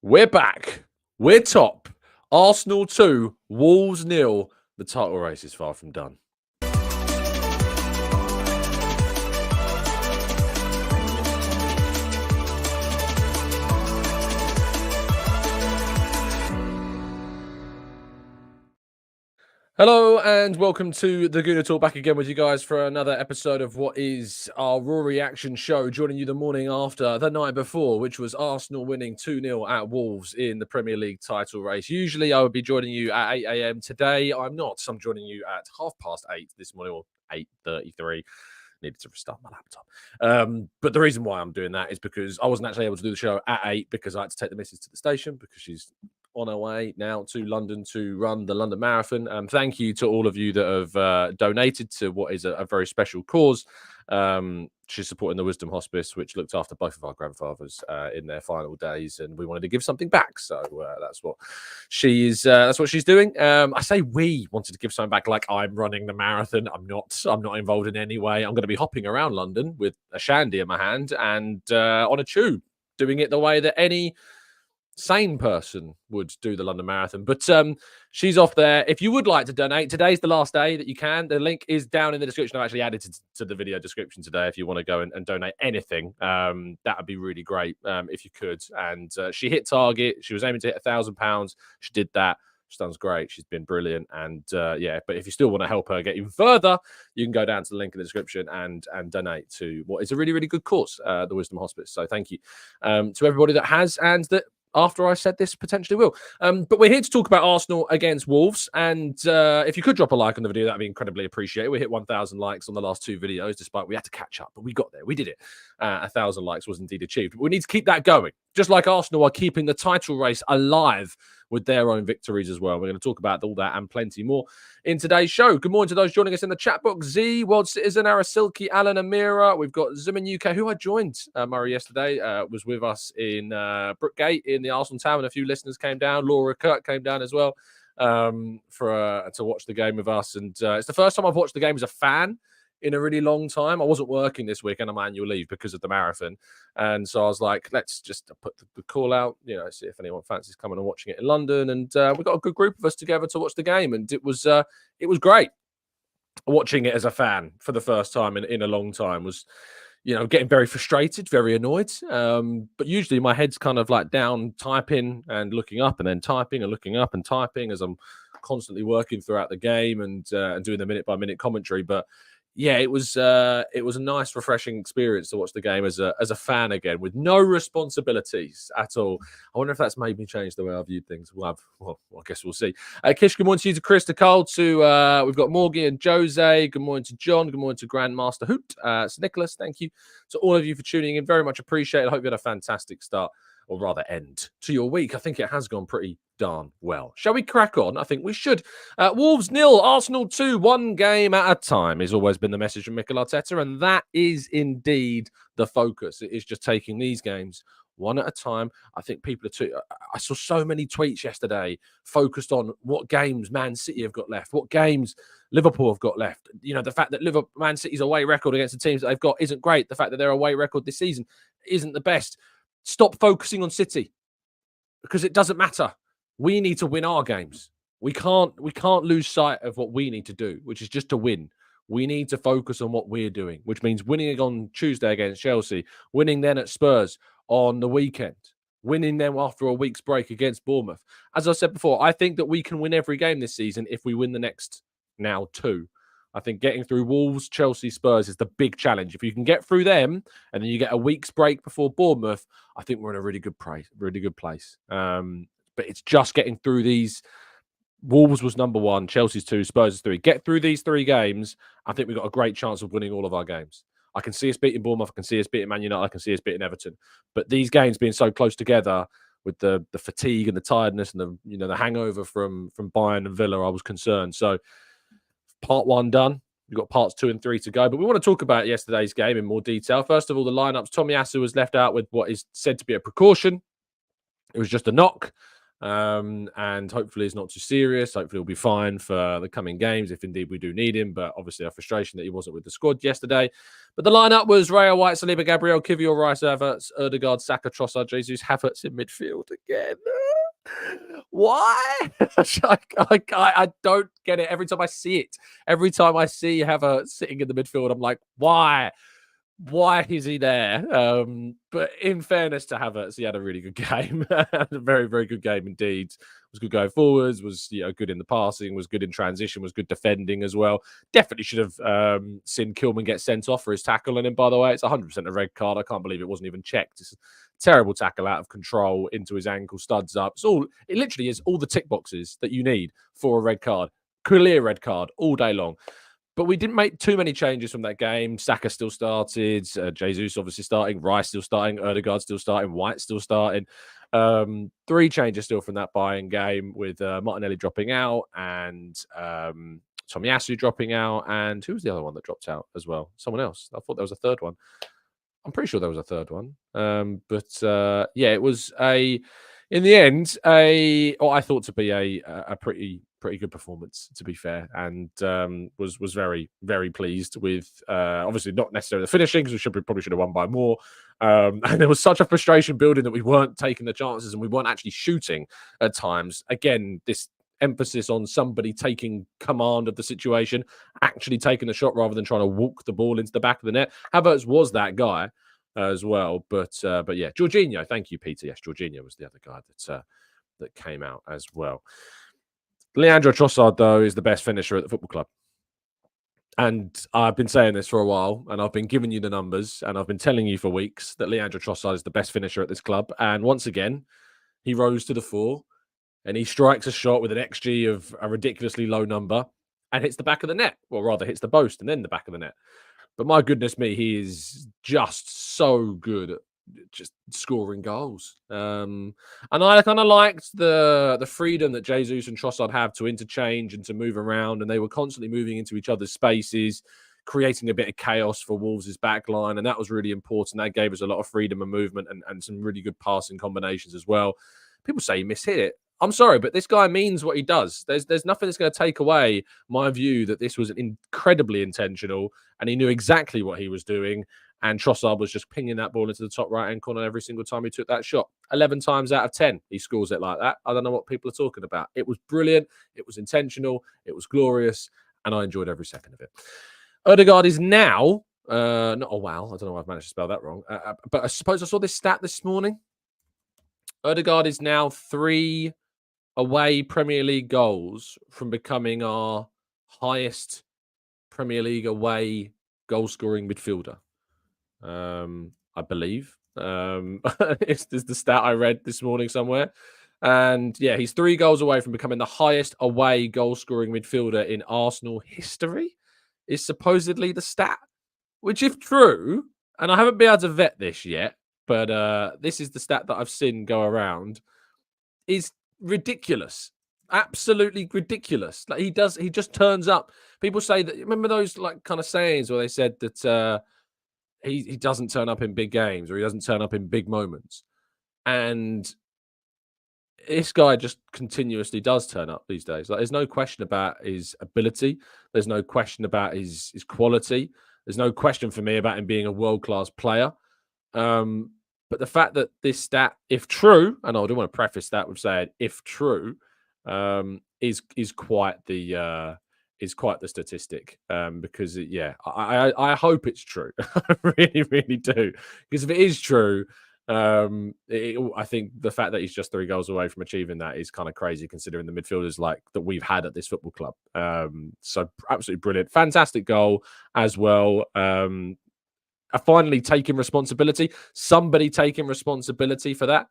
We're back. We're top. Arsenal 2, Wolves 0. The title race is far from done. Hello and welcome to the Gooner Talk, back again with you guys for another episode of what is our Raw reaction show, joining you the morning after the night before, which was Arsenal winning 2-0 at Wolves in the Premier League title race. Usually I would be joining you at 8 a.m. Today I'm not. I'm joining you at 8:30 this morning, or 8:33. Needed to restart my laptop. But the reason why I'm doing that is because I wasn't actually able to do the show at 8 because I had to take the missus to the station because she's on our way now to London to run the London Marathon. Thank you to all of you that have donated to what is a very special cause. She's supporting the Wisdom Hospice, which looked after both of our grandfathers in their final days, and we wanted to give something back. So that's what she's doing. I say we wanted to give something back, like I'm running the marathon. I'm not involved in any way. I'm going to be hopping around London with a shandy in my hand and on a tube, doing it the way that any sane person would do the London Marathon. But she's off there. If you would like to donate, today's the last day that you can. The link is down in the description. I've actually added to the video description today if you want to go and donate anything. That would be really great if you could. And she hit target. She was aiming to hit £1,000. She did that. She's done great. She's been brilliant. And yeah, but if you still want to help her get even further, you can go down to the link in the description and donate to what is a really, really good cause, the Wisdom Hospice. So thank you to everybody that has and that after I said this potentially will. But we're here to talk about Arsenal against Wolves. And if you could drop a like on the video, that'd be incredibly appreciated. We hit 1,000 likes on the last two videos, despite we had to catch up, but we got there. We did it. 1,000 likes was indeed achieved. But we need to keep that going. Just like Arsenal are keeping the title race alive with their own victories as well. We're going to talk about all that and plenty more in today's show. Good morning to those joining us in the chat box. Z, World Citizen, Arasilki, Alan, Amira. We've got Zimin UK, who I joined, Murray, yesterday, was with us in Brookgate in the Arsenal Town. A few listeners came down. Laura Kirk came down as well to watch the game with us. And it's the first time I've watched the game as a fan in a really long time. I wasn't working this weekend. I'm on annual leave because of the marathon. And so I was like, let's just put the call out, see if anyone fancies coming and watching it in London. And we got a good group of us together to watch the game. And it was great. Watching it as a fan for the first time in a long time was, getting very frustrated, very annoyed. But usually my head's kind of like down typing and looking up and then typing and looking up and typing as I'm constantly working throughout the game and doing the minute by minute commentary. But yeah, it was a nice, refreshing experience to watch the game as a fan again, with no responsibilities at all. I wonder if that's made me change the way I viewed things. Well, I guess we'll see. Kish, good morning to you, to Chris, to Cole, to we've got Morgie and Jose. Good morning to John. Good morning to Grandmaster Hoot. To Nicholas, thank you to all of you for tuning in. Very much appreciate it. I hope you had a fantastic start, or rather end, to your week. I think it has gone pretty darn well. Shall we crack on? I think we should. Wolves 0, Arsenal 2, one game at a time has always been the message from Mikel Arteta, and that is indeed the focus. It is just taking these games one at a time. I think people are too... I saw so many tweets yesterday focused on what games Man City have got left, what games Liverpool have got left. The fact that Man City's away record against the teams that they've got isn't great. The fact that their away record this season isn't the best. Stop focusing on City, because it doesn't matter. We need to win our games. We can't lose sight of what we need to do, which is just to win. We need to focus on what we're doing, which means winning on Tuesday against Chelsea, winning then at Spurs on the weekend, winning them after a week's break against Bournemouth. As I said before, I think that we can win every game this season if we win the next now two. I think getting through Wolves, Chelsea, Spurs is the big challenge. If you can get through them and then you get a week's break before Bournemouth, I think we're in a really good place. But it's just getting through these. Wolves was number 1, Chelsea's 2, Spurs is 3. Get through these 3 games. I think we've got a great chance of winning all of our games. I can see us beating Bournemouth. I can see us beating Man United. I can see us beating Everton. But these games being so close together, with the fatigue and the tiredness and the hangover from Bayern and Villa, I was concerned. So part 1 done. We've got parts 2 and 3 to go. But we want to talk about yesterday's game in more detail. First of all, the lineups. Tomiyasu was left out with what is said to be a precaution. It was just a knock. And hopefully it's not too serious. Hopefully he'll be fine for the coming games if indeed we do need him. But obviously a frustration that he wasn't with the squad yesterday. But the lineup was Raya, White, Saliba, Gabriel, Kivior, Rice, Havertz, Odegaard, Saka, Trossard, Jesus, Havertz in midfield again. Why? I don't get it. Every time I see it, every time I see Havertz sitting in the midfield, I'm like, why? Why is he there? But in fairness to Havertz, he had a really good game. A very, very good game indeed. Was good going forwards, was good in the passing, was good in transition, was good defending as well. Definitely should have seen Kilman get sent off for his tackle on him, by the way. It's 100% a red card. I can't believe it wasn't even checked. It's a terrible tackle out of control into his ankle, studs up. It literally is all the tick boxes that you need for a red card. Clear red card all day long. But we didn't make too many changes from that game. Saka still started. Jesus obviously starting. Rice still starting. Odegaard still starting. White still starting. 3 changes still from that Bayern game with Martinelli dropping out and Tomiyasu dropping out. And who was the other one that dropped out as well? Someone else. I thought there was a third one. I'm pretty sure there was a third one. Yeah, it was in the end, what I thought to be a pretty good performance, to be fair, and was very, very pleased with obviously not necessarily the finishing because we probably should have won by more. And there was such a frustration building that we weren't taking the chances and we weren't actually shooting at times. Again, this emphasis on somebody taking command of the situation, actually taking the shot rather than trying to walk the ball into the back of the net. Havertz was that guy as well, but yeah, Jorginho. Thank you, Peter. Yes, Jorginho was the other guy that came out as well. Leandro Trossard, though, is the best finisher at the football club. And I've been saying this for a while, and I've been giving you the numbers, and I've been telling you for weeks that Leandro Trossard is the best finisher at this club. And once again, he rose to the fore, and he strikes a shot with an XG of a ridiculously low number and hits the back of the net. Well, rather hits the post and then the back of the net. But my goodness me, he is just so good at just scoring goals. And I kind of liked the freedom that Jesus and Trossard have to interchange and to move around. And they were constantly moving into each other's spaces, creating a bit of chaos for Wolves' back line. And that was really important. That gave us a lot of freedom and movement and some really good passing combinations as well. People say he mishit it. I'm sorry, but this guy means what he does. There's nothing that's going to take away my view that this was incredibly intentional and he knew exactly what he was doing. And Trossard was just pinging that ball into the top right-hand corner every single time he took that shot. 11 times out of 10, he scores it like that. I don't know what people are talking about. It was brilliant. It was intentional. It was glorious. And I enjoyed every second of it. Odegaard is now, not a wow. I don't know why I've managed to spell that wrong. But I suppose I saw this stat this morning. Odegaard is now 3 away Premier League goals from becoming our highest Premier League away goal-scoring midfielder. I believe. It's the stat I read this morning somewhere. And yeah, he's 3 goals away from becoming the highest away goal-scoring midfielder in Arsenal history, is supposedly the stat. Which, if true, and I haven't been able to vet this yet, but this is the stat that I've seen go around, is ridiculous. Absolutely ridiculous. Like he just turns up. People say that, remember those like kind of sayings where they said that he doesn't turn up in big games or he doesn't turn up in big moments. And this guy just continuously does turn up these days. Like there's no question about his ability. There's no question about his quality. There's no question for me about him being a world-class player. But the fact that this stat, if true, and I do want to preface that with saying if true, is quite the statistic. Because I hope it's true. I really, really do. Because if it is true, I think the fact that he's just 3 goals away from achieving that is kind of crazy, considering the midfielders like that we've had at this football club. So absolutely brilliant, fantastic goal as well. Finally taking responsibility. Somebody taking responsibility for that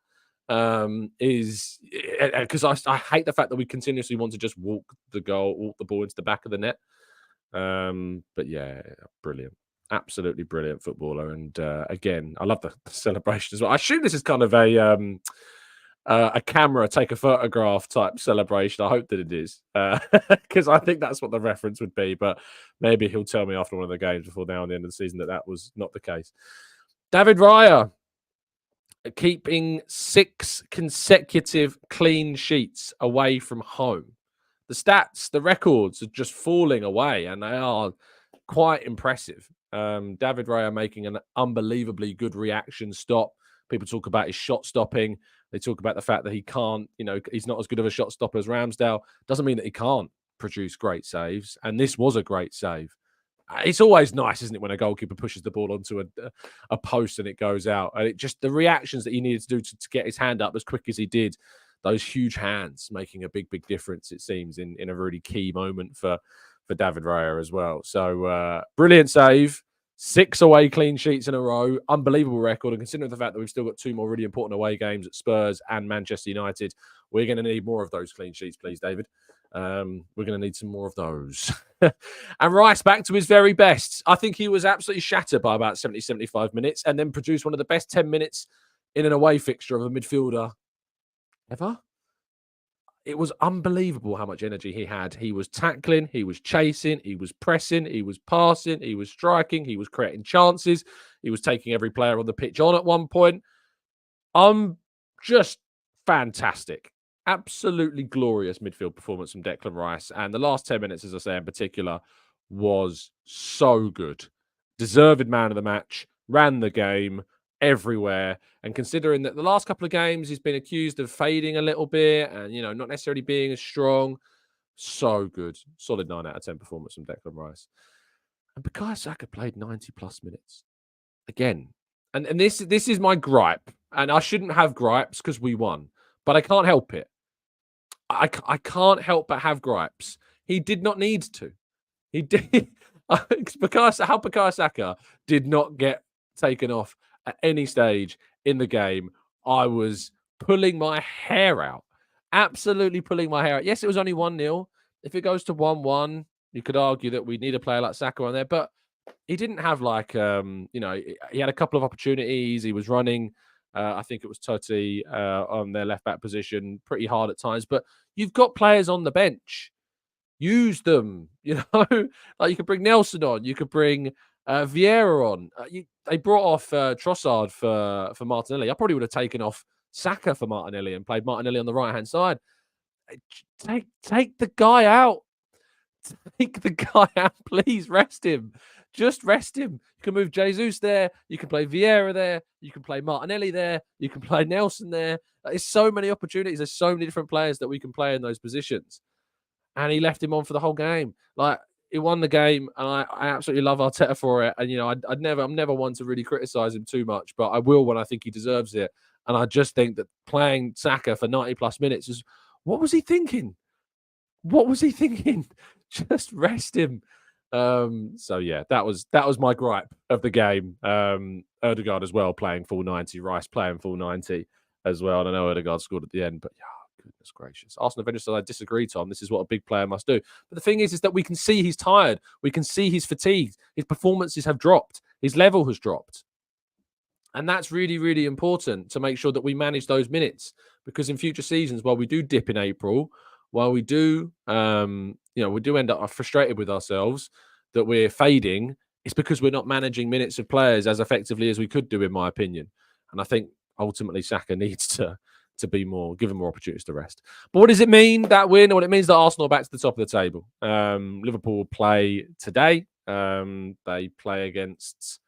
is because I hate the fact that we continuously want to just walk the ball into the back of the net. But yeah, brilliant. Absolutely brilliant footballer. And again, I love the celebration as well. I assume this is kind of a camera take a photograph type celebration. I hope that it is, because I think that's what the reference would be. But maybe he'll tell me after one of the games before now and the end of the season that was not the case. David Raya keeping 6 consecutive clean sheets away from home. The stats, the records are just falling away, and they are quite impressive. David Raya making an unbelievably good reaction stop. People talk about his shot stopping. They talk about the fact that he can't, he's not as good of a shot stopper as Ramsdale. Doesn't mean that he can't produce great saves. And this was a great save. It's always nice, isn't it, when a goalkeeper pushes the ball onto a post and it goes out. And it just, the reactions that he needed to do to get his hand up as quick as he did, those huge hands making a big, big difference, it seems, in a really key moment for David Raya as well. So brilliant save. 6 away clean sheets in a row. Unbelievable record. And considering the fact that we've still got 2 more really important away games at Spurs and Manchester United, we're going to need more of those clean sheets, please, David. We're going to need some more of those. And Rice back to his very best. I think he was absolutely shattered by about 70, 75 minutes and then produced one of the best 10 minutes in an away fixture of a midfielder ever. It was unbelievable how much energy he had. He was tackling, he was chasing, he was pressing, he was passing, he was striking, he was creating chances. He was taking every player on the pitch on at one point. Just fantastic. Absolutely glorious midfield performance from Declan Rice. And the last 10 minutes, as I say, in particular, was so good. Deserved man of the match, ran the game everywhere. And considering that the last couple of games he's been accused of fading a little bit and, not necessarily being as strong, so good. Solid 9 out of 10 performance from Declan Rice. And Bukayo Saka played 90 plus minutes. Again. And this is my gripe. And I shouldn't have gripes because we won. But I can't help it. I can't help but have gripes. He did not need to. He did. How Bukayo Saka did not get taken off at any stage in the game. I was pulling my hair out. Absolutely pulling my hair out. Yes, it was only 1-0. If it goes to 1-1, you could argue that we need a player like Saka on there. But he didn't have he had a couple of opportunities. He was running. I think it was Totti on their left-back position pretty hard at times. But you've got players on the bench. Use them, like you could bring Nelson on. You could bring Vieira on. They brought off Trossard for Martinelli. I probably would have taken off Saka for Martinelli and played Martinelli on the right-hand side. Take the guy out. Take the guy out, please. Rest him. Just rest him. You can move Jesus there. You can play Vieira there. You can play Martinelli there. You can play Nelson there. There's so many opportunities. There's so many different players that we can play in those positions. And he left him on for the whole game. Like, he won the game, and I absolutely love Arteta for it. And, I'm never one to really criticize him too much, but I will when I think he deserves it. And I just think that playing Saka for 90 plus minutes is, what was he thinking? What was he thinking? Just rest him. So yeah, that was my gripe of the game. Odegaard as well playing full 90, Rice playing full 90 as well. And I know Odegaard scored at the end, but yeah, goodness gracious. Arsenal Avengers, I disagree, Tom. This is what a big player must do. But the thing is that we can see he's tired. We can see he's fatigued. His performances have dropped. His level has dropped. And that's really, really important to make sure that we manage those minutes, because in future seasons, while we do dip in April, while we do, we do end up frustrated with ourselves that we're fading, it's because we're not managing minutes of players as effectively as we could do, in my opinion. And I think ultimately Saka needs to be more, given more opportunities to rest. But what does it mean, that win? Well, it means that Arsenal are back to the top of the table. Liverpool will play today. They play against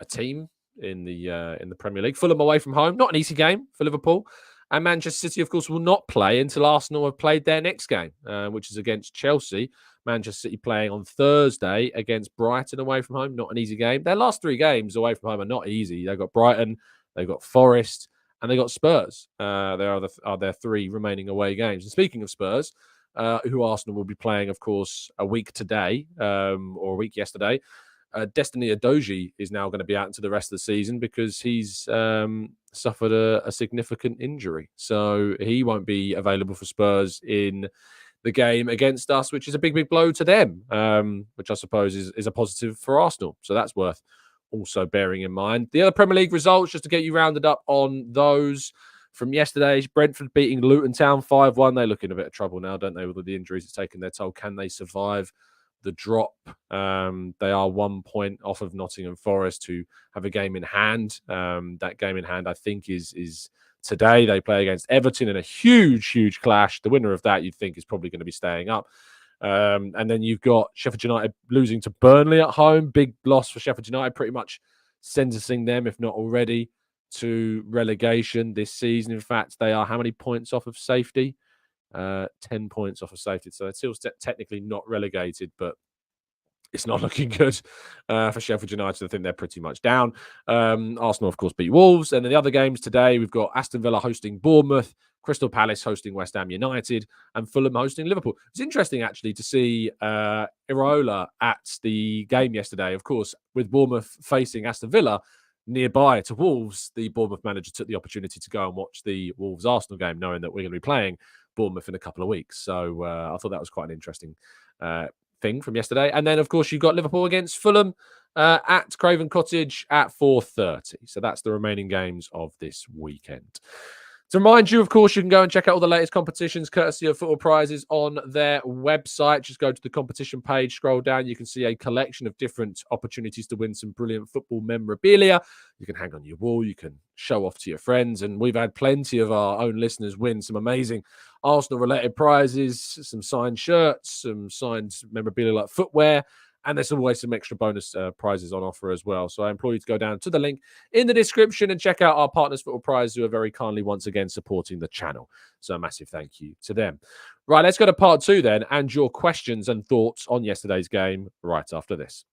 a team in the Premier League. Fulham away from home. Not an easy game for Liverpool. And Manchester City, of course, will not play until Arsenal have played their next game, which is against Chelsea. Manchester City playing on Thursday against Brighton away from home. Not an easy game. Their last 3 games away from home are not easy. They've got Brighton, they've got Forest, and they've got Spurs. There are their 3 remaining away games. And speaking of Spurs, who Arsenal will be playing, of course, a week today, or a week yesterday, Destiny Udogie is now going to be out into the rest of the season because he's suffered a significant injury. So he won't be available for Spurs in the game against us, which is a big, big blow to them, which I suppose is a positive for Arsenal. So that's worth also bearing in mind. The other Premier League results, just to get you rounded up on those from yesterday, Brentford beating Luton Town 5-1. They look in a bit of trouble now, don't they, with all the injuries it's taken their toll. Can they survive the drop. They are 1 point off of Nottingham Forest, who have a game in hand. That game in hand, I think, is today. They play against Everton in a huge clash. The winner of that, you'd think, is probably going to be staying up. And then you've got Sheffield United losing to Burnley at home. Big loss for Sheffield United, pretty much sentencing them, if not already, to relegation this season. In fact, they are how many points off of safety? 10 points off of safety. So they're still technically not relegated, but it's not looking good for Sheffield United. I think they're pretty much down. Arsenal, of course, beat Wolves. And then the other games today, we've got Aston Villa hosting Bournemouth, Crystal Palace hosting West Ham United, and Fulham hosting Liverpool. It's interesting, actually, to see Iraola at the game yesterday. Of course, with Bournemouth facing Aston Villa nearby to Wolves, the Bournemouth manager took the opportunity to go and watch the Wolves-Arsenal game, knowing that we're going to be playing Bournemouth in a couple of weeks. So I thought that was quite an interesting thing from yesterday. And then, of course, you've got Liverpool against Fulham at Craven Cottage at 4:30. So that's the remaining games of this weekend. To remind you, of course, you can go and check out all the latest competitions courtesy of Football Prizes on their website. Just go to the competition page, scroll down. You can see a collection of different opportunities to win some brilliant football memorabilia. You can hang on your wall. You can show off to your friends. And we've had plenty of our own listeners win some amazing Arsenal-related prizes, some signed shirts, some signed memorabilia like footwear. And there's always some extra bonus prizes on offer as well. So I implore you to go down to the link in the description and check out our partners, Football Prize, who are very kindly once again supporting the channel. So a massive thank you to them. Right, let's go to part 2 then, and your questions and thoughts on yesterday's game right after this.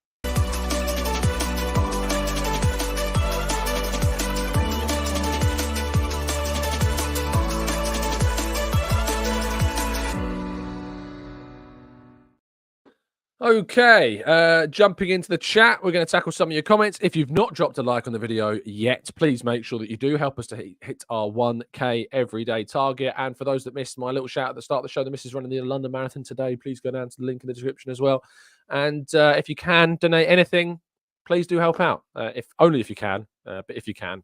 Okay, jumping into the chat, we're going to tackle some of your comments. If you've not dropped a like on the video yet, please make sure that you do. Help us to hit our 1K everyday target. And for those that missed my little shout at the start of the show, the missus running the London Marathon today. Please go down to the link in the description as well. And if you can donate anything, please do help out. If only if you can, but if you can,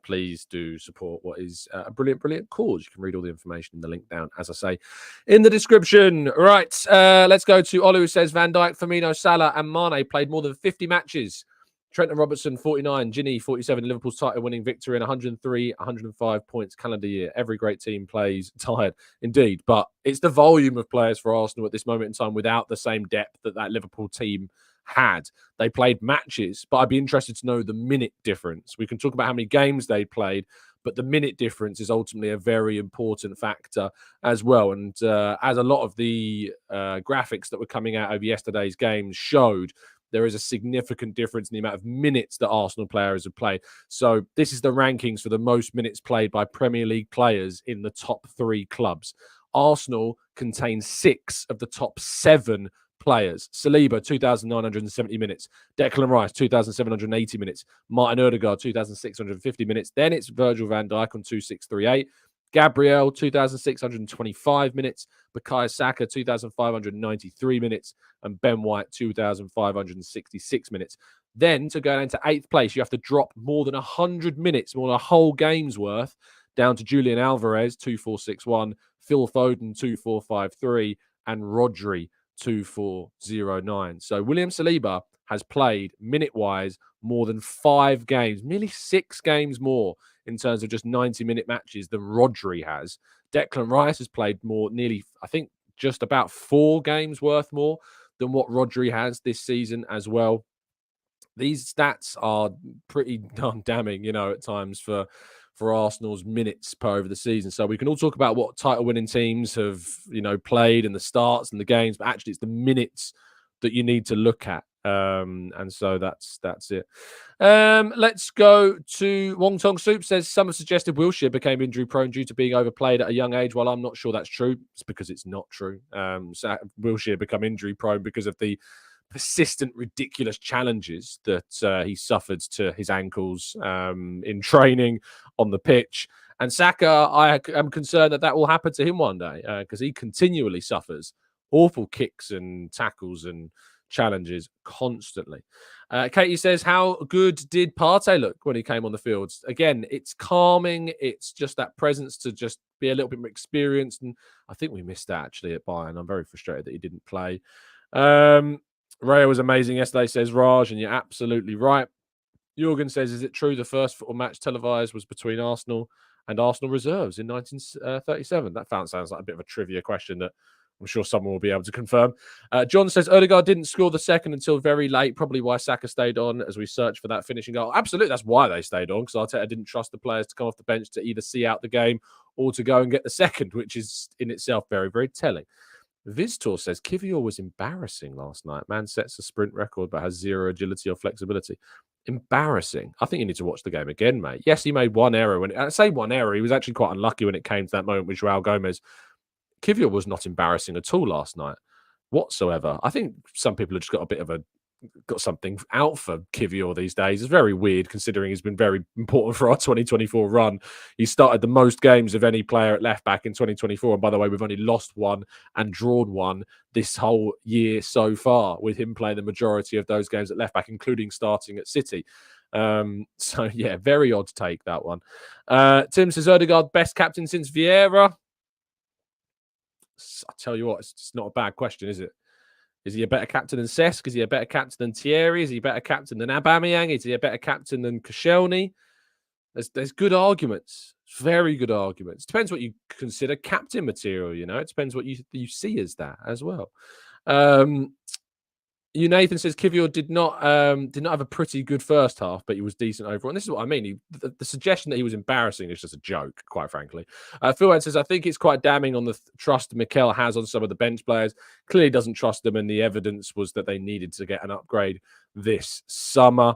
please do support what is a brilliant cause. You can read all the information in the link down, as I say, in the description. Right, let's go to Olu, who says Van Dijk, Firmino, Salah and Mane played more than 50 matches. Trenton Robertson, 49, Ginny, 47, Liverpool's title-winning victory in 103, 105 points calendar year. Every great team plays tired, indeed. But it's the volume of players for Arsenal at this moment in time without the same depth that Liverpool team had. They played matches, but I'd be interested to know the minute difference. We can talk about how many games they played, but the minute difference is ultimately a very important factor as well. And as a lot of the graphics that were coming out over yesterday's games showed, there is a significant difference in the amount of minutes that Arsenal players have played. So this is the rankings for the most minutes played by Premier League players in the top 3 clubs. Arsenal contains 6 of the top 7 players. Saliba, 2,970 minutes. Declan Rice, 2,780 minutes. Martin Odegaard, 2,650 minutes. Then it's Virgil van Dijk on 2,638. Gabriel, 2,625 minutes. Bukayo Saka, 2,593 minutes. And Ben White, 2,566 minutes. Then to go into 8th place, you have to drop more than 100 minutes, more than a whole game's worth, down to Julian Alvarez, 2,461. Phil Foden, 2,453. And Rodri, 2,409. So William Saliba has played minute-wise more than 5 games, nearly 6 games more in terms of just 90-minute matches than Rodri has. Declan Rice has played more, nearly, I think, just about 4 games worth more than what Rodri has this season as well. These stats are pretty damning, at times for Arsenal's minutes per over the season. So we can all talk about what title-winning teams have, played and the starts and the games, but actually it's the minutes that you need to look at. And so that's it. Let's go to Wong Tong Soup says, some have suggested Wilshere became injury prone due to being overplayed at a young age. Well, I'm not sure that's true. It's because it's not true. So Wilshere become injury prone because of the persistent, ridiculous challenges that he suffered to his ankles in training on the pitch. And Saka, I am concerned that will happen to him one day because he continually suffers awful kicks and tackles and challenges constantly. Katie says, how good did Partey look when he came on the field? Again, it's calming. It's just that presence to just be a little bit more experienced. And I think we missed that actually at Bayern. I'm very frustrated that he didn't play. Raya was amazing yesterday, says Raj, and you're absolutely right. Jorgen says, is it true the first football match televised was between Arsenal and Arsenal reserves in 1937? That sounds like a bit of a trivia question that I'm sure someone will be able to confirm. John says, Odegaard didn't score the second until very late, probably why Saka stayed on as we search for that finishing goal. Absolutely, that's why they stayed on, because Arteta didn't trust the players to come off the bench to either see out the game or to go and get the second, which is in itself very, very telling. Vistor says Kivior was embarrassing last night. Man sets a sprint record but has zero agility or flexibility. Embarrassing. I think you need to watch the game again, mate. Yes, he made one error. When I say one error, he was actually quite unlucky when it came to that moment with Joao Gomez. Kivior was not embarrassing at all last night whatsoever. I think some people have just got something out for Kivior these days. It's very weird considering he's been very important for our 2024 run. He started the most games of any player at left back in 2024. And by the way, we've only lost one and drawn one this whole year so far, with him playing the majority of those games at left back, including starting at City. So yeah, very odd take that one. Tim says Odegaard best captain since Vieira. I tell you what, it's not a bad question, is it? Is he a better captain than Cesc? Is he a better captain than Thierry? Is he a better captain than Aubameyang? Is he a better captain than Koscielny? There's good arguments, very good arguments. Depends what you consider captain material. You know, it depends what you see as that as well. Nathan says Kivior did not have a pretty good first half, but he was decent overall. And this is what I mean. The suggestion that he was embarrassing is just a joke, quite frankly. Phil says, I think it's quite damning on the trust Mikel has on some of the bench players. Clearly doesn't trust them, and the evidence was that they needed to get an upgrade this summer.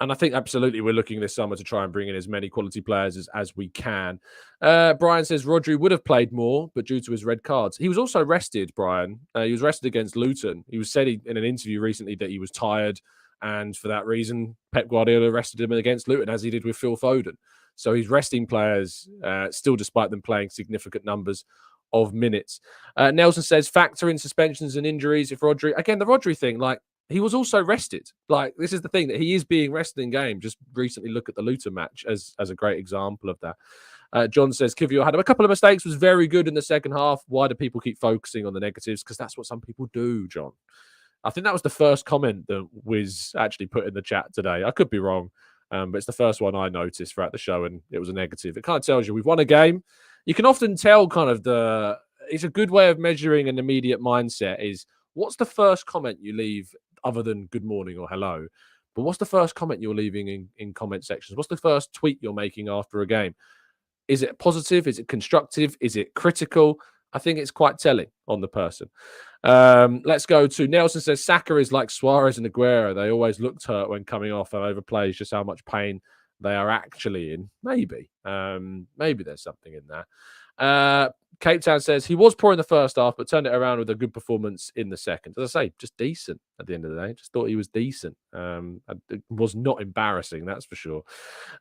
And I think absolutely we're looking this summer to try and bring in as many quality players as we can. Brian says Rodri would have played more, but due to his red cards. He was also rested, Brian. He was rested against Luton. He was said in an interview recently that he was tired, and for that reason, Pep Guardiola rested him against Luton, as he did with Phil Foden. So he's resting players, still despite them playing significant numbers of minutes. Nelson says factor in suspensions and injuries if Rodri... Again, the Rodri thing, like, he was also rested. Like, this is the thing, that he is being rested in game. Just recently look at the Luton match as a great example of that. John says, Kivior had a couple of mistakes, was very good in the second half. Why do people keep focusing on the negatives? Because that's what some people do, John. I think that was the first comment that Wiz actually put in the chat today. I could be wrong, but it's the first one I noticed throughout the show, and it was a negative. It kind of tells you we've won a game. You can often tell kind of it's a good way of measuring an immediate mindset is, what's the first comment you leave other than good morning or hello? But what's the first comment you're leaving in comment sections? What's the first tweet you're making after a game? Is it positive? Is it constructive? Is it critical? I think it's quite telling on the person. Let's go to Nelson says Saka is like Suarez and Aguero. They always looked hurt when coming off and overplays, just how much pain they are actually in. Maybe. Maybe there's something in that. Cape Town says he was poor in the first half, but turned it around with a good performance in the second. As I say, just decent at the end of the day. Just thought he was decent. It was not embarrassing, that's for sure.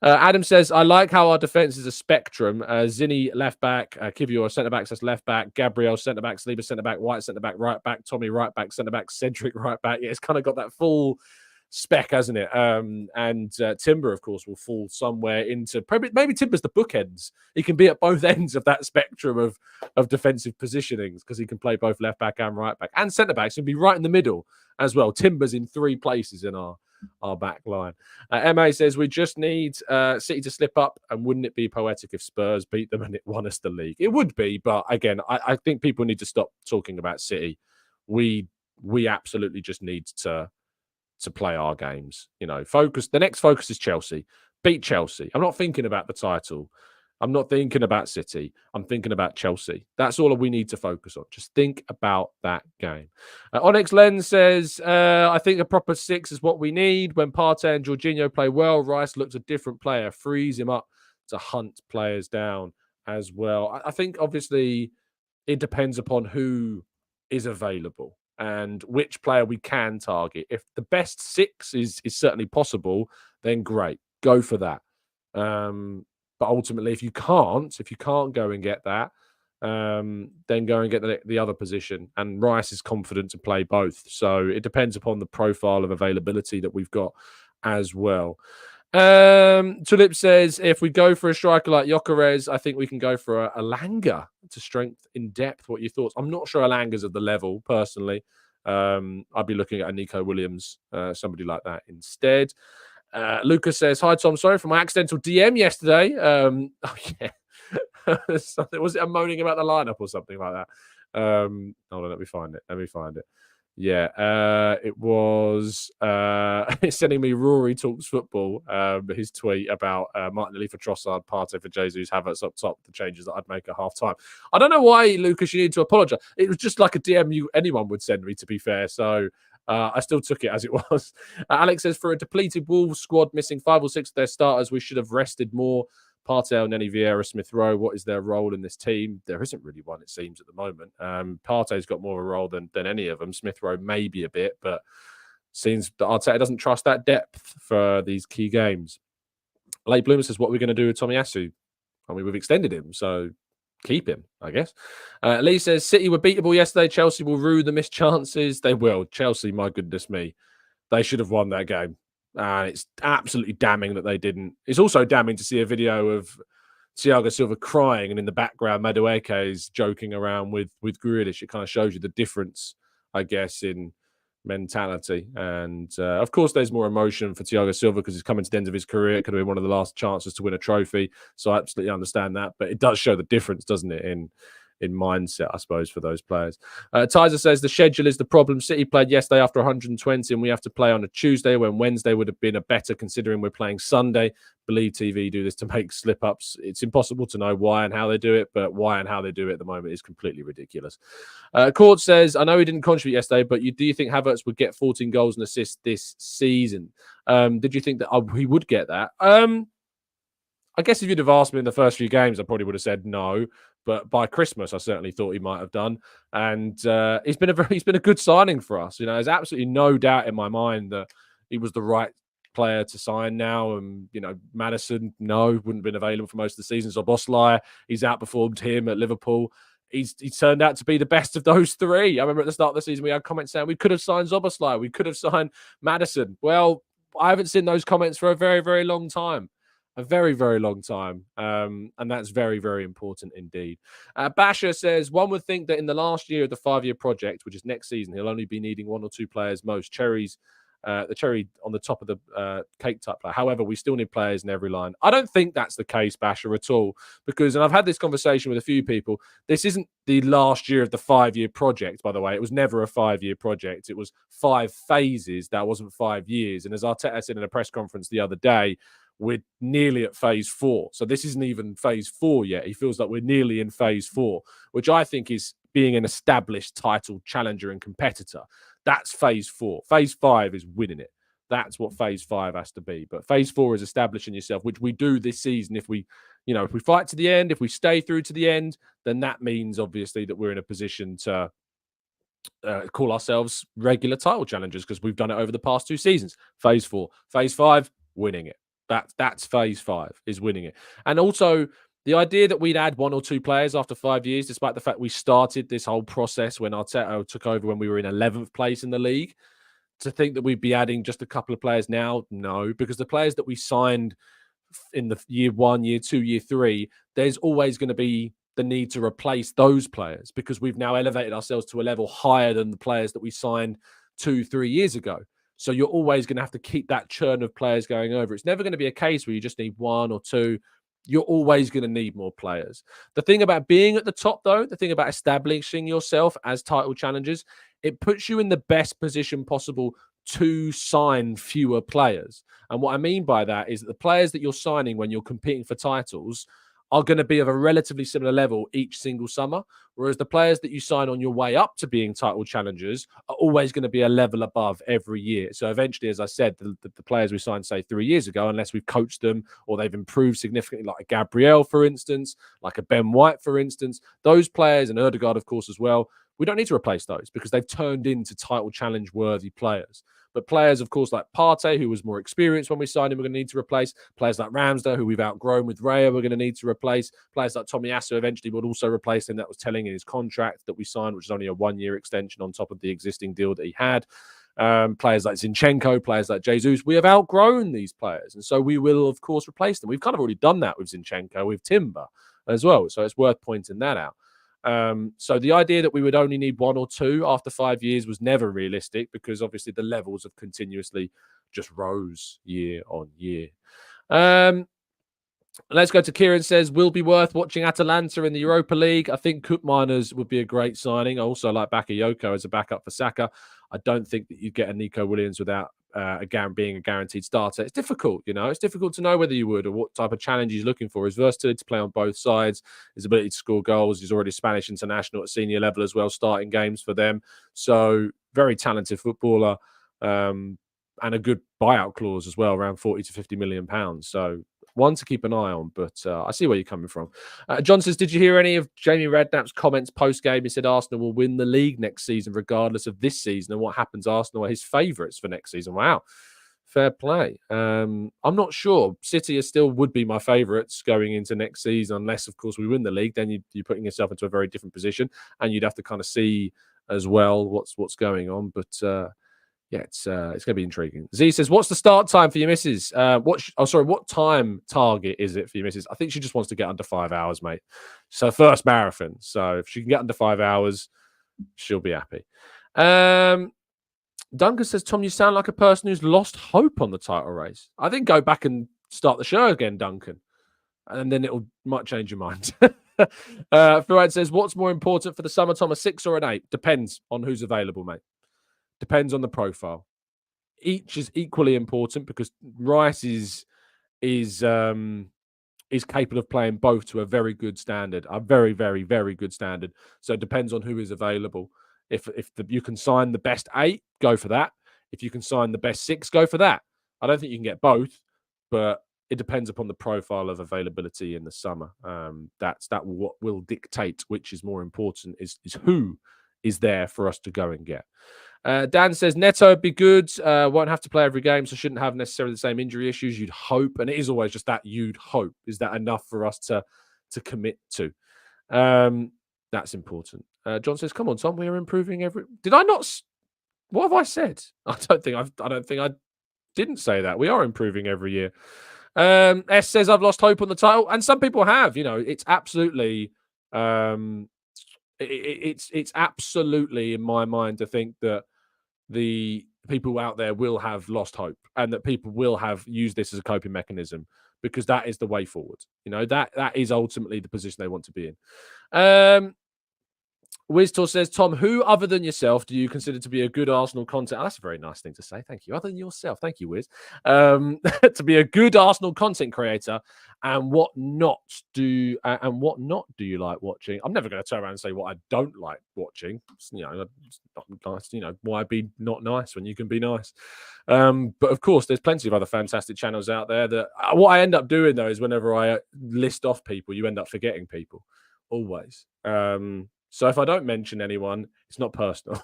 Adam says, I like how our defence is a spectrum. Zinni left back, Kivior centre back, that's left back, Gabriel centre back, Saliba centre back, White centre back, right back, Tommy right back, centre back, Cedric right back. Yeah, it's kind of got that full spec, hasn't it? And Timber, of course, will fall somewhere into maybe Timber's the bookends. He can be at both ends of that spectrum of defensive positionings, because he can play both left back and right back and centre backs. He'll be right in the middle as well. Timber's in three places in our back line. MA says we just need City to slip up, and wouldn't it be poetic if Spurs beat them and it won us the league? It would be, but again, I think people need to stop talking about City. We absolutely just need to play our games. You know, focus. The next focus is Chelsea. Beat Chelsea. I'm not thinking about the title. I'm not thinking about City. I'm thinking about Chelsea. That's all we need to focus on. Just think about that game. Onyx Lens says, I think a proper six is what we need. When Partey and Jorginho play well, Rice looks a different player. Frees him up to hunt players down as well. I think, obviously, it depends upon who is available and which player we can target. If the best six is certainly possible, then great, go for that. But ultimately, if you can't go and get that, then go and get the other position. And Rice is confident to play both. So it depends upon the profile of availability that we've got as well. Tulip says, if we go for a striker like Gyökeres, I think we can go for a Elanga to strength in depth. What are your thoughts? I'm not sure Elanga's at the level, personally. I'd be looking at a Nico Williams, somebody like that instead. Lucas says, hi, Tom. Sorry for my accidental DM yesterday. Oh, yeah. Was it a moaning about the lineup or something like that? Hold on, let me find it. Yeah, it was it's sending me Rory Talks Football, his tweet about Martinelli for Trossard, Partey for Jesus, Havertz up top, the changes that I'd make at half time. I don't know why, Lucas, you need to apologise. It was just like a DM anyone would send me, to be fair. So I still took it as it was. Alex says, for a depleted Wolves squad missing 5 or 6 of their starters, we should have rested more. Partey, Nenny, Vieira, Smith Rowe, what is their role in this team? There isn't really one, it seems, at the moment. Partey's got more of a role than any of them. Smith Rowe maybe a bit, but seems that Arteta doesn't trust that depth for these key games. Late Bloomer says, what are we going to do with Tomiyasu? I mean, we've extended him, so keep him, I guess. Lee says, City were beatable yesterday. Chelsea will rue the missed chances. They will. Chelsea, my goodness me. They should have won that game. And it's absolutely damning that they didn't. It's also damning to see a video of Thiago Silva crying, and in the background, Madueke is joking around with Grealish. It kind of shows you the difference, I guess, in mentality. And of course, there's more emotion for Thiago Silva because he's coming to the end of his career. It could have been one of the last chances to win a trophy. So I absolutely understand that. But it does show the difference, doesn't it, in mindset, I suppose, for those players. Tizer says the schedule is the problem. City played yesterday after 120 and we have to play on a Tuesday when Wednesday would have been a better considering we're playing Sunday. Believe TV do this to make slip-ups. It's impossible to know why and how they do it, but why and how they do it at the moment is completely ridiculous. Court says, I know he didn't contribute yesterday, but do you think Havertz would get 14 goals and assists this season? Did you think that he would get that? I guess if you'd have asked me in the first few games, I probably would have said no. But by Christmas, I certainly thought he might have done. And he's been a good signing for us. You know, there's absolutely no doubt in my mind that he was the right player to sign now. And, you know, Maddison, wouldn't have been available for most of the season. Szoboszlai, he's outperformed him at Liverpool. He's turned out to be the best of those three. I remember at the start of the season, we had comments saying we could have signed Szoboszlai. We could have signed Maddison. Well, I haven't seen those comments for a very, very long time. A very, very long time. And that's very, very important indeed. Basher says, one would think that in the last year of the 5-year project, which is next season, he'll only be needing 1 or 2 players most. The cherry on the top of the cake type player. However, we still need players in every line. I don't think that's the case, Basher, at all. Because, and I've had this conversation with a few people, this isn't the last year of the 5-year project, by the way. It was never a 5-year project. It was 5 phases. That wasn't 5 years. And as Arteta said in a press conference the other day, we're nearly at phase 4. So this isn't even phase 4 yet. He feels like we're nearly in phase 4, which I think is being an established title challenger and competitor. That's phase 4. Phase 5 is winning it. That's what phase 5 has to be. But phase 4 is establishing yourself, which we do this season. If we fight to the end, if we stay through to the end, then that means obviously that we're in a position to call ourselves regular title challengers because we've done it over the past 2 seasons. Phase 4. Phase 5, winning it. That's phase 5, is winning it. And also the idea that we'd add 1 or 2 players after 5 years, despite the fact we started this whole process when Arteta took over when we were in 11th place in the league, to think that we'd be adding just a couple of players now, no, because the players that we signed in the year 1, year 2, year 3, there's always going to be the need to replace those players because we've now elevated ourselves to a level higher than the players that we signed 2-3 years ago. So you're always going to have to keep that churn of players going over. It's never going to be a case where you just need 1 or 2. You're always going to need more players. The thing about being at the top, though, the thing about establishing yourself as title challengers, it puts you in the best position possible to sign fewer players. And what I mean by that is that the players that you're signing when you're competing for titles are going to be of a relatively similar level each single summer, whereas the players that you sign on your way up to being title challengers are always going to be a level above every year. So eventually, as I said, the players we signed, say, 3 years ago, unless we've coached them or they've improved significantly, like a Gabriel, for instance, like a Ben White, for instance, those players, and Odegaard, of course, as well, we don't need to replace those because they've turned into title challenge-worthy players. But players, of course, like Partey, who was more experienced when we signed him, we're going to need to replace. Players like Ramsdale, who we've outgrown with Raya, we're going to need to replace. Players like Tomiyasu eventually would also replace him. That was telling in his contract that we signed, which is only a 1-year extension on top of the existing deal that he had. Players like Zinchenko, players like Jesus, we have outgrown these players. And so we will, of course, replace them. We've kind of already done that with Zinchenko, with Timber as well. So it's worth pointing that out. So the idea that we would only need 1 or 2 after 5 years was never realistic, because obviously the levels have continuously just rose year on year. Let's go to Kieran. Says, will be worth watching Atalanta in the Europa League. I think Cook Miners would be a great signing. I also like Bakayoko as a backup for Saka. I don't think that you'd get a Nico Williams without being a guaranteed starter. It's difficult, It's difficult to know whether you would or what type of challenge he's looking for. His versatility to play on both sides, his ability to score goals. He's already Spanish international at senior level as well, starting games for them. So very talented footballer, and a good buyout clause as well, around 40 to 50 million pounds. So one to keep an eye on, but I see where you're coming from. John says, did you hear any of Jamie Redknapp's comments post-game? He said Arsenal will win the league next season, regardless of this season, and what happens. Arsenal are his favourites for next season. Wow. Fair play. I'm not sure. City still would be my favourites going into next season, unless, of course, we win the league. Then you're putting yourself into a very different position, and you'd have to kind of see as well what's going on. But yeah, it's going to be intriguing. Z says, what's the start time for your missus? What time target is it for your missus? I think she just wants to get under 5 hours, mate. So first marathon. So if she can get under 5 hours, she'll be happy. Duncan says, Tom, you sound like a person who's lost hope on the title race. I think go back and start the show again, Duncan, and then might change your mind. Fuad says, what's more important for the summer, Tom, a 6 or an 8? Depends on who's available, mate. Depends on the profile. Each is equally important, because Rice is capable of playing both to a very good standard, a very, very, very good standard. So it depends on who is available. If you can sign the best 8, go for that. If you can sign the best 6, go for that. I don't think you can get both, but it depends upon the profile of availability in the summer. That's what will dictate which is more important, is who is there for us to go and get. Dan says, Neto would be good. Won't have to play every game, so shouldn't have necessarily the same injury issues. You'd hope, and it is always just that you'd hope. Is that enough for us to commit to? That's important. John says, come on, Tom, we are improving every... Did I not... What have I said? I don't think I didn't say that. We are improving every year. S says, I've lost hope on the title, and some people have. It's absolutely... It's absolutely, in my mind, to think that the people out there will have lost hope, and that people will have used this as a coping mechanism, because that is the way forward. That is ultimately the position they want to be in. Wiztor says, Tom, who other than yourself do you consider to be a good Arsenal content? Oh, that's a very nice thing to say. Thank you. Other than yourself. Thank you, Wiz. To be a good Arsenal content creator, and what not do you like watching? I'm never going to turn around and say what I don't like watching. It's not nice. Why be not nice when you can be nice? But of course, there's plenty of other fantastic channels out there. That what I end up doing, though, is whenever I list off people, you end up forgetting people. Always. So if I don't mention anyone, it's not personal,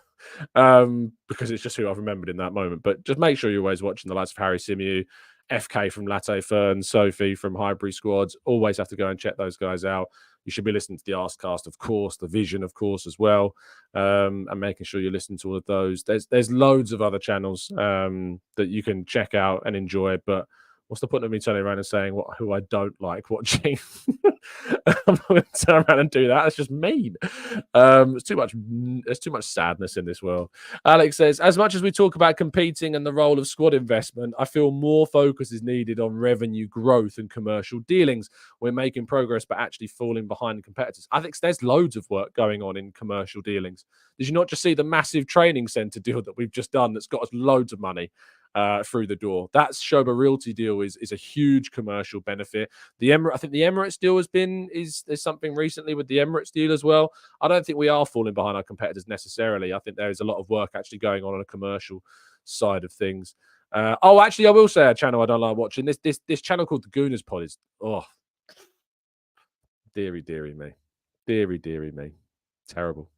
because it's just who I've remembered in that moment. But just make sure you're always watching the likes of Harry Simeon, FK from Latte Fern, Sophie from Highbury Squads. Always have to go and check those guys out. You should be listening to the Arscast, of course, the Vision, of course, as well, and making sure you're listening to all of those. There's loads of other channels that you can check out and enjoy, but what's the point of me turning around and saying who I don't like watching? I'm not going to turn around and do that. That's just mean. There's too much sadness in this world. Alex says, as much as we talk about competing and the role of squad investment, I feel more focus is needed on revenue growth and commercial dealings. We're making progress, but actually falling behind competitors. I think there's loads of work going on in commercial dealings. Did you not just see the massive training centre deal that we've just done that's got us loads of money through the door? That Shoba Realty deal is a huge commercial benefit. I think the Emirates deal there's something recently with the Emirates deal as well. I don't think we are falling behind our competitors necessarily. I think there is a lot of work actually going on a commercial side of things. Actually, I will say a channel I don't like watching. This channel called the Gooners Pod is dearie me, terrible.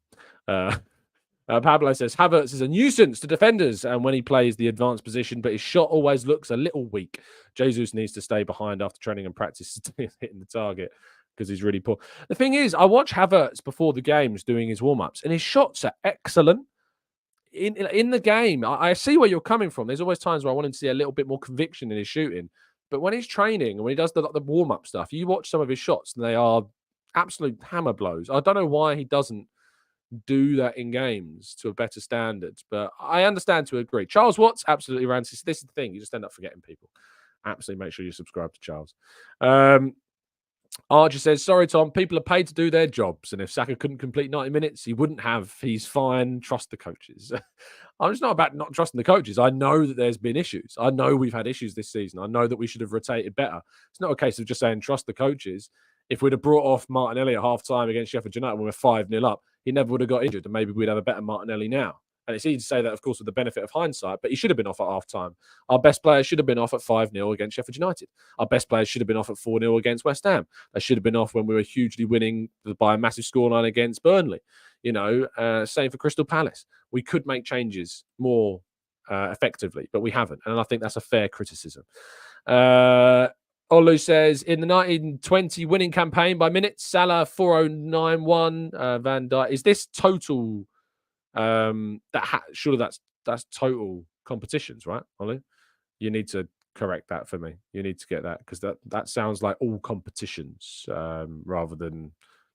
Pablo says, Havertz is a nuisance to defenders, and when he plays the advanced position, but his shot always looks a little weak. Jesus needs to stay behind after training and practice hitting the target, because he's really poor. The thing is, I watch Havertz before the games doing his warm-ups, and his shots are excellent. In the game, I see where you're coming from. There's always times where I want him to see a little bit more conviction in his shooting. But when he's training and when he does the warm-up stuff, you watch some of his shots, and they are absolute hammer blows. I don't know why he doesn't do that in games to a better standard, but I understand to a degree. Charles Watts, absolutely rancy. This is the thing, you just end up forgetting people. Absolutely make sure you subscribe to Charles. Archie says, sorry, Tom, people are paid to do their jobs. And if Saka couldn't complete 90 minutes, he wouldn't have. He's fine. Trust the coaches. I'm just not about not trusting the coaches. I know that there's been issues. I know we've had issues this season. I know that we should have rotated better. It's not a case of just saying trust the coaches. If we'd have brought off Martinelli at half time against Sheffield United when we're 5-0 up, he never would have got injured. And maybe we'd have a better Martinelli now. And it's easy to say that, of course, with the benefit of hindsight, but he should have been off at half time. Our best players should have been off at 5-0 against Sheffield United. Our best players should have been off at 4-0 against West Ham. They should have been off when we were hugely winning by a massive scoreline against Burnley. Same for Crystal Palace. We could make changes more effectively, but we haven't. And I think that's a fair criticism. Olu says, in the 1920 winning campaign by minutes, Salah 4091, Van Dijk. Is this total? Surely that's total competitions, right, Ollie? You need to correct that for me. You need to get that, because that sounds like all competitions rather than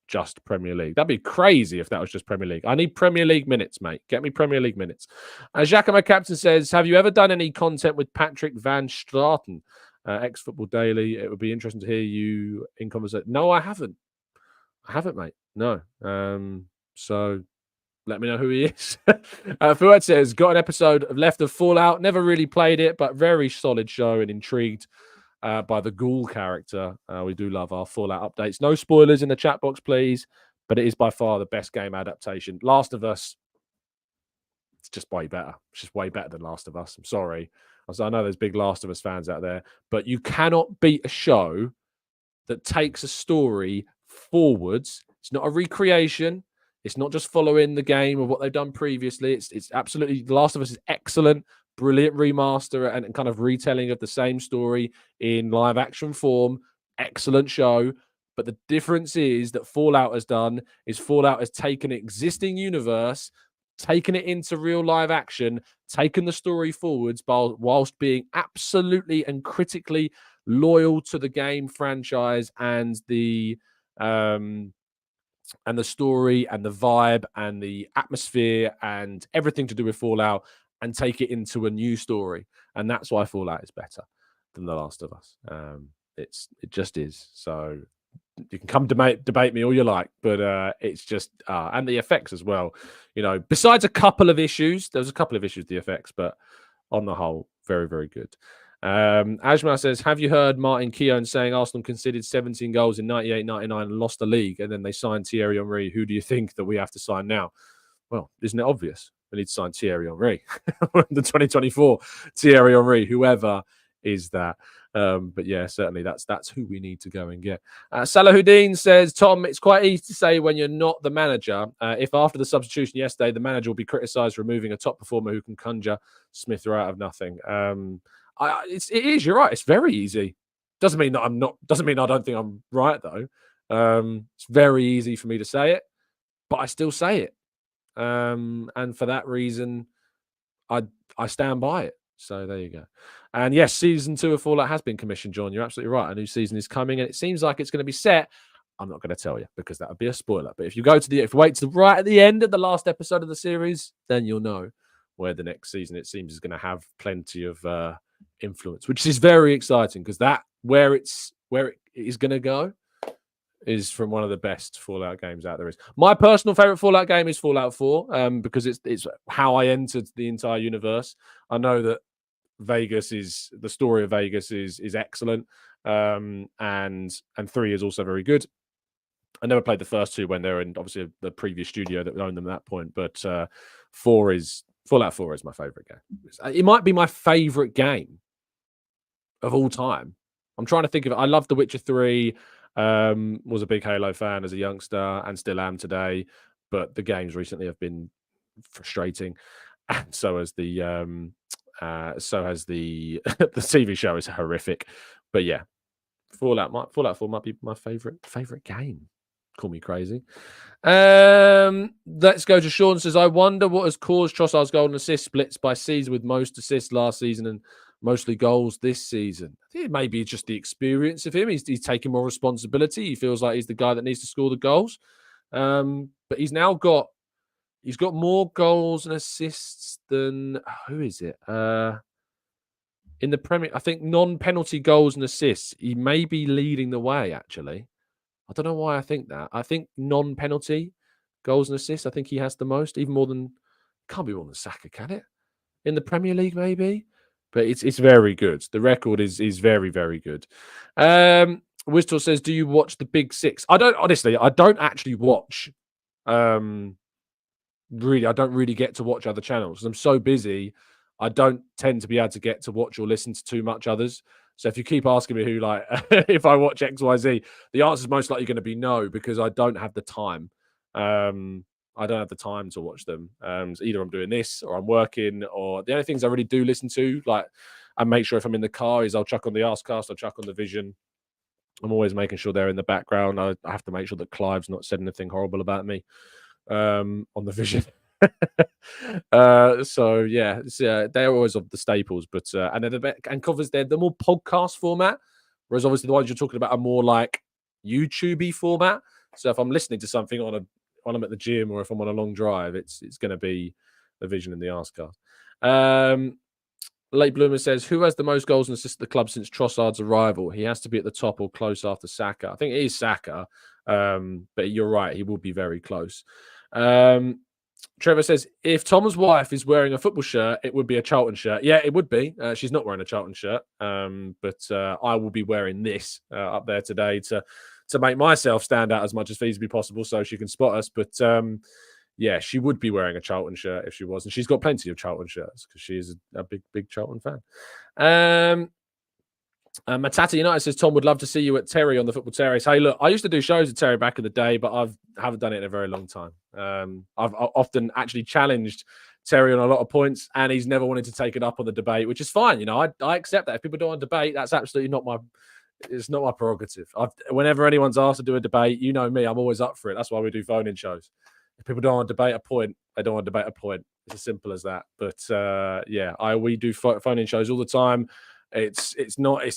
just Premier League. That'd be crazy if that was just Premier League. I need Premier League minutes, mate. Get me Premier League minutes. Giacomo Captain says, have you ever done any content with Patrick Van Straten, ex-Football Daily? It would be interesting to hear you in conversation. No, I haven't. Mate. No. So let me know who he is. Fuad says, got an episode left of Fallout. Never really played it, but very solid show and intrigued by the Ghoul character. We do love our Fallout updates. No spoilers in the chat box, please. But it is by far the best game adaptation. Last of Us, it's just way better. It's just way better than Last of Us. I'm sorry. I know there's big Last of Us fans out there, but you cannot beat a show that takes a story forwards. It's not a recreation. It's not just following the game of what they've done previously. It's absolutely, The Last of Us is excellent, brilliant remaster and kind of retelling of the same story in live action form. Excellent show. But the difference is that Fallout has taken an existing universe, taken it into real live action, taken the story forwards whilst being absolutely and critically loyal to the game franchise and the story and the vibe and the atmosphere and everything to do with Fallout, and take it into a new story. And that's why Fallout is better than The Last of Us. It just is. So you can come debate me all you like, but it's just and the effects as well. Besides a couple of issues, there's a couple of issues with the effects, but on the whole, very, very good. Ajmal says, have you heard Martin Keown saying Arsenal conceded 17 goals in 98-99 and lost the league, and then they signed Thierry Henry? Who do you think that we have to sign now? Well, isn't it obvious? We need to sign Thierry Henry. The 2024 Thierry Henry, whoever is that. But yeah, certainly that's who we need to go and get. Salahuddin says, Tom, it's quite easy to say when you're not the manager. If after the substitution yesterday, the manager will be criticised for removing a top performer who can conjure Smith out of nothing. It is. You're right. It's very easy. Doesn't mean that I'm not. Doesn't mean I don't think I'm right though. It's very easy for me to say it, but I still say it. And for that reason, I stand by it. So there you go. And yes, season 2 of Fallout has been commissioned, John. You're absolutely right. A new season is coming, and it seems like it's going to be set. I'm not going to tell you because that would be a spoiler. But if you wait to right at the end of the last episode of the series, then you'll know where the next season, it seems, is going to have plenty of influence, which is very exciting because where it is going to go is from one of the best Fallout games out there is. My personal favorite Fallout game is Fallout 4 because it's how I entered the entire universe. I know that the story of Vegas is excellent, and 3 is also very good. I never played the first 2 when they're in obviously the previous studio that owned them at that point, but Fallout 4 is my favorite game. It might be my favorite game of all time. I'm trying to think of it. I love The Witcher 3. Was a big Halo fan as a youngster and still am today, but the games recently have been frustrating, and so has the the TV show is horrific. But yeah, Fallout 4 might be my favorite game. Call me crazy. Let's go to Sean. Says, I wonder what has caused Trossard's golden assist splits by season, with most assists last season and mostly goals this season. I think it may be just the experience of him. He's taking more responsibility. He feels like he's the guy that needs to score the goals. But he's got more goals and assists than who is it? In the Premier, I think non-penalty goals and assists, he may be leading the way, actually. I don't know why I think that. I think non-penalty goals and assists, I think he has the most, even more than, can't be more than Saka, can it? In the Premier League, maybe? But it's very good. The record is very, very good. Wistor says, do you watch the Big Six? I don't actually watch I don't really get to watch other channels. I'm so busy. I don't tend to be able to get to watch or listen to too much others. So if you keep asking me who, like, if I watch XYZ, the answer is most likely going to be no, because I don't have the time. I don't have the time to watch them. So either I'm doing this or I'm working, or the only things I really do listen to, like, I make sure if I'm in the car, is I'll chuck on the Arscast, I'll chuck on the Vision. I'm always making sure they're in the background. I have to make sure that Clive's not said anything horrible about me on the Vision. So yeah, they're always of the staples, but and then covers they're the more podcast format, whereas obviously the ones you're talking about are more like YouTubey format. So if I'm listening to something while I'm at the gym, or if I'm on a long drive, it's going to be the Vision and the Arscast. Late Bloomer says, who has the most goals and assists at the club since Trossard's arrival? He has to be at the top or close after Saka. I think it is Saka, but you're right, he will be very close. Trevor says, if Tom's wife is wearing a football shirt, it would be a Charlton shirt. Yeah, it would be. She's not wearing a Charlton shirt, but I will be wearing this up there today to make myself stand out as much as feasibly possible so she can spot us. But yeah, she would be wearing a Charlton shirt if she was. And she's got plenty of Charlton shirts because she is a big, big Charlton fan. Matata United says, Tom would love to see you at Terry on the Football Terrace. Hey, look, I used to do shows at Terry back in the day, but I haven't done it in a very long time. I've often actually challenged Terry on a lot of points, and he's never wanted to take it up on the debate, which is fine. You know, I accept that. If people don't want to debate, that's absolutely not my prerogative. Whenever anyone's asked to do a debate, you know me, I'm always up for it. That's why we do phone-in shows. If people don't want to debate a point, they don't want to debate a point. It's as simple as that. But yeah, we do phone-in shows all the time. It's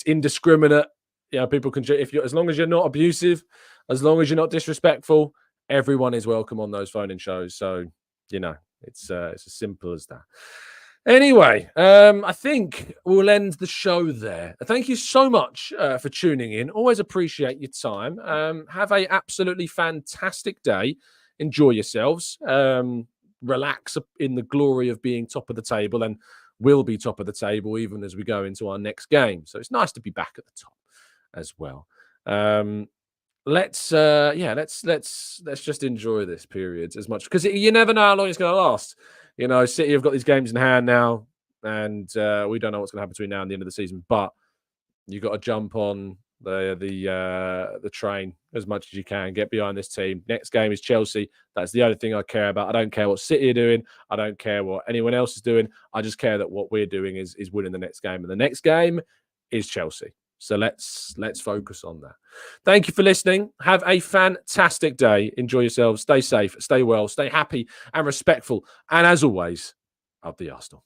indiscriminate. You know, people can, as long as you're not abusive, as long as you're not disrespectful, everyone is welcome on those phone-in shows. So, you know, it's as simple as that. Anyway, I think we'll end the show there. Thank you so much for tuning in. Always appreciate your time. Have a absolutely fantastic day. Enjoy yourselves. Relax in the glory of being top of the table, and will be top of the table even as we go into our next game. So it's nice to be back at the top as well. Let's just enjoy this period as much, because you never know how long it's going to last. You know, City have got these games in hand now, and we don't know what's going to happen between now and the end of the season. But you got to jump on the train as much as you can. Get behind this team. Next game is Chelsea. That's the only thing I care about. I don't care what City are doing. I don't care what anyone else is doing. I just care that what we're doing is winning the next game, and the next game is Chelsea. So let's focus on that. Thank you for listening. Have a fantastic day. Enjoy yourselves. Stay safe. Stay well. Stay happy and respectful. And as always, up the Arsenal.